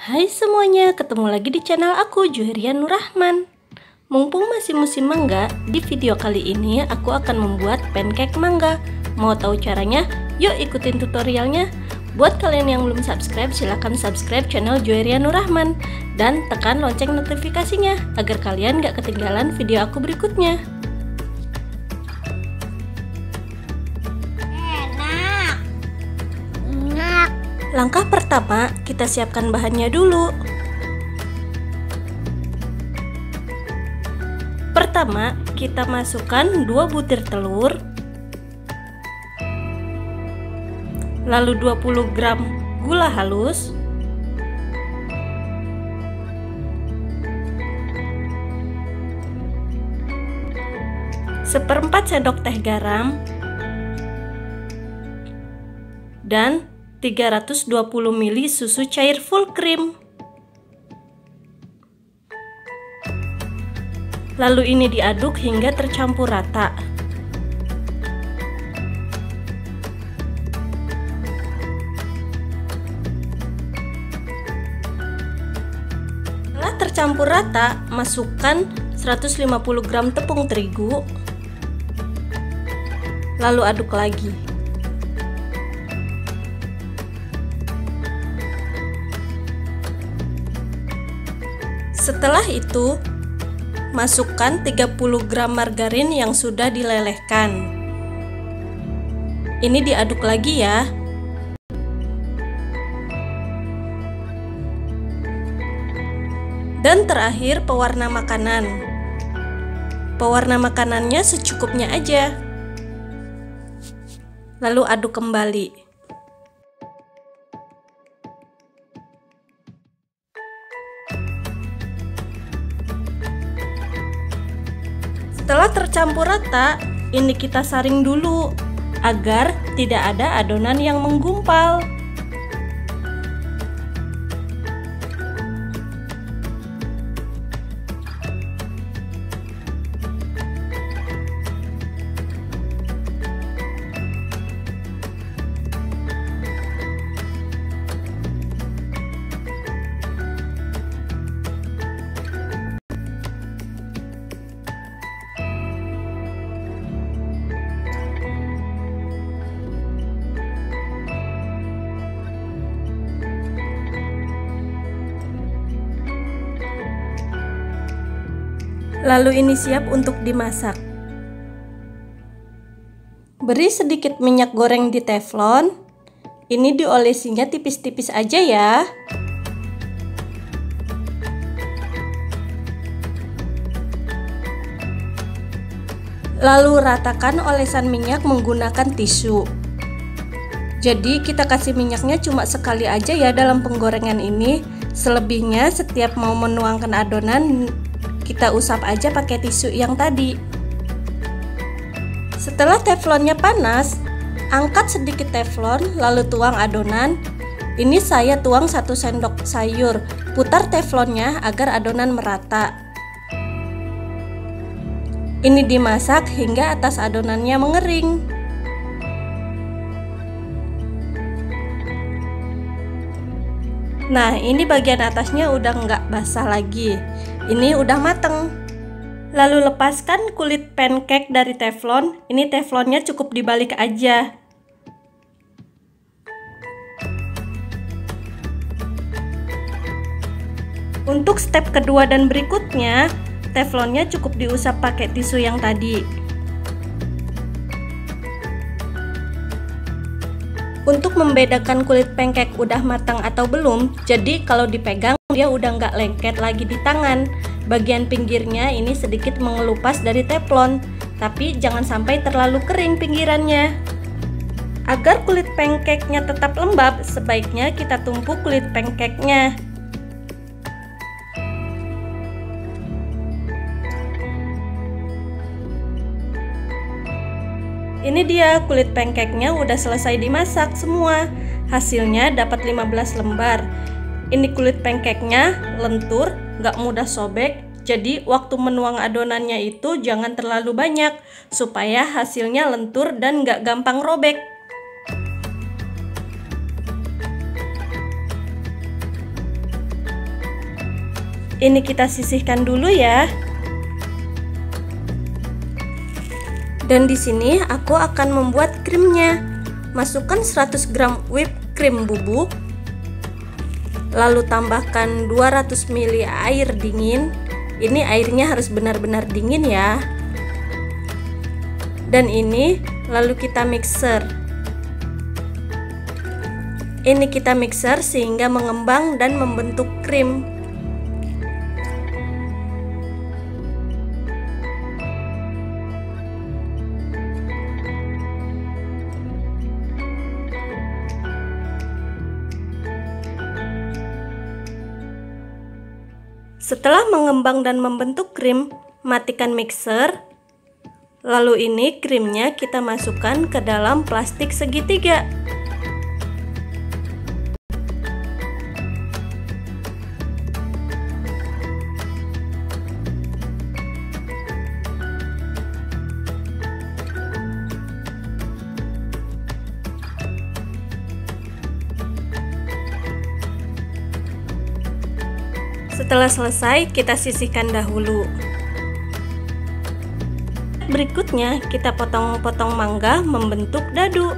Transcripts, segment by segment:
Hai semuanya, ketemu lagi di channel aku, Juherian Nur Rahman. Mumpung masih musim mangga, di video kali ini aku akan membuat pancake mangga. Mau tahu caranya? Yuk ikutin tutorialnya. Buat kalian yang belum subscribe, silahkan subscribe channel Juherian Nur Rahman dan tekan lonceng notifikasinya agar kalian gak ketinggalan video aku berikutnya. Langkah pertama, kita siapkan bahannya dulu. Pertama, kita masukkan 2 butir telur, lalu 20 gram gula halus, seperempat sendok teh garam, dan 320 ml susu cair full cream. Lalu ini diaduk hingga tercampur rata. Setelah tercampur rata, masukkan 150 gram tepung terigu. Lalu aduk lagi. Setelah itu, masukkan 30 gram margarin yang sudah dilelehkan. Ini diaduk lagi ya. Dan terakhir, pewarna makanan. Pewarna makanannya secukupnya aja. Lalu aduk kembali. Setelah tercampur rata, ini kita saring dulu agar tidak ada adonan yang menggumpal. Lalu ini siap untuk dimasak. Beri sedikit minyak goreng di teflon. Ini diolesinya tipis-tipis aja ya. Lalu ratakan olesan minyak menggunakan tisu. Jadi kita kasih minyaknya cuma sekali aja ya dalam penggorengan ini. Selebihnya setiap mau menuangkan adonan, kita usap aja pakai tisu yang tadi. Setelah teflonnya panas, angkat sedikit teflon lalu tuang adonan. Ini saya tuang 1 sendok sayur. Putar teflonnya agar adonan merata. Ini dimasak hingga atas adonannya mengering. Nah, ini bagian atasnya udah nggak basah lagi. Ini udah mateng. Lalu lepaskan kulit pancake dari teflon. Ini teflonnya cukup dibalik aja. Untuk step kedua dan berikutnya, teflonnya cukup diusap pakai tisu yang tadi. Untuk membedakan kulit pancake udah matang atau belum, jadi kalau dipegang dia udah nggak lengket lagi di tangan. Bagian pinggirnya ini sedikit mengelupas dari teflon, tapi jangan sampai terlalu kering pinggirannya. Agar kulit pancake-nya tetap lembab, sebaiknya kita tumpuk kulit pancake-nya. Ini dia kulit pancake-nya udah selesai dimasak semua. Hasilnya dapat 15 lembar. Ini kulit pancake-nya lentur, gak mudah sobek. Jadi waktu menuang adonannya itu jangan terlalu banyak supaya hasilnya lentur dan gak gampang robek. Ini kita sisihkan dulu ya. Dan di sini aku akan membuat krimnya. Masukkan 100 gram whipped cream bubuk. Lalu tambahkan 200 ml air dingin. Ini airnya harus benar-benar dingin ya. Dan ini lalu kita mixer. Ini kita mixer sehingga mengembang dan membentuk krim. Setelah mengembang dan membentuk krim, matikan mixer. Lalu ini krimnya kita masukkan ke dalam plastik segitiga. Setelah selesai, kita sisihkan dahulu. Berikutnya, kita potong-potong mangga membentuk dadu.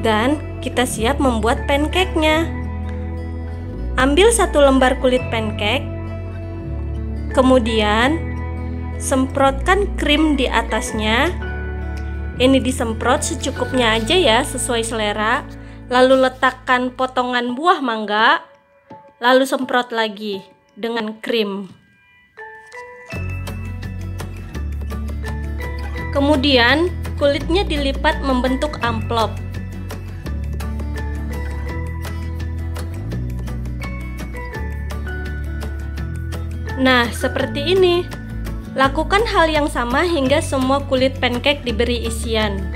Dan kita siap membuat pancake-nya. Ambil 1 lembar kulit pancake. Kemudian, semprotkan krim di atasnya. Ini disemprot secukupnya aja ya, sesuai selera. Lalu letakkan potongan buah mangga, lalu semprot lagi dengan krim. Kemudian kulitnya dilipat membentuk amplop. Nah, seperti ini. Lakukan hal yang sama hingga semua kulit pancake diberi isian.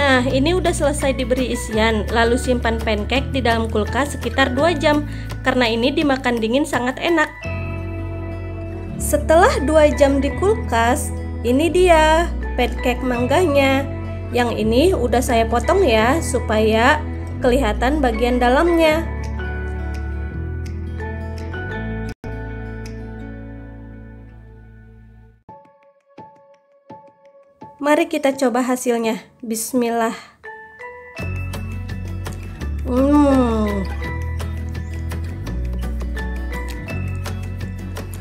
Nah, ini udah selesai diberi isian. Lalu simpan pancake di dalam kulkas sekitar 2 jam. Karena ini dimakan dingin sangat enak. Setelah 2 jam di kulkas, ini dia pancake mangganya. Yang ini udah saya potong ya, supaya kelihatan bagian dalamnya. Mari kita coba hasilnya. Bismillah.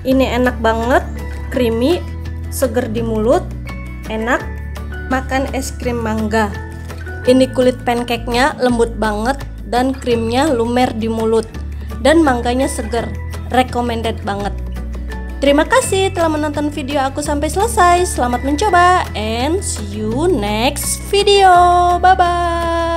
Ini enak banget, creamy, seger di mulut, enak. Makan es krim mangga. Ini kulit pancake-nya lembut banget dan krimnya lumer di mulut. Dan mangganya seger. Recommended banget. Terima kasih telah menonton video aku sampai selesai. Selamat mencoba and see you next video. Bye bye.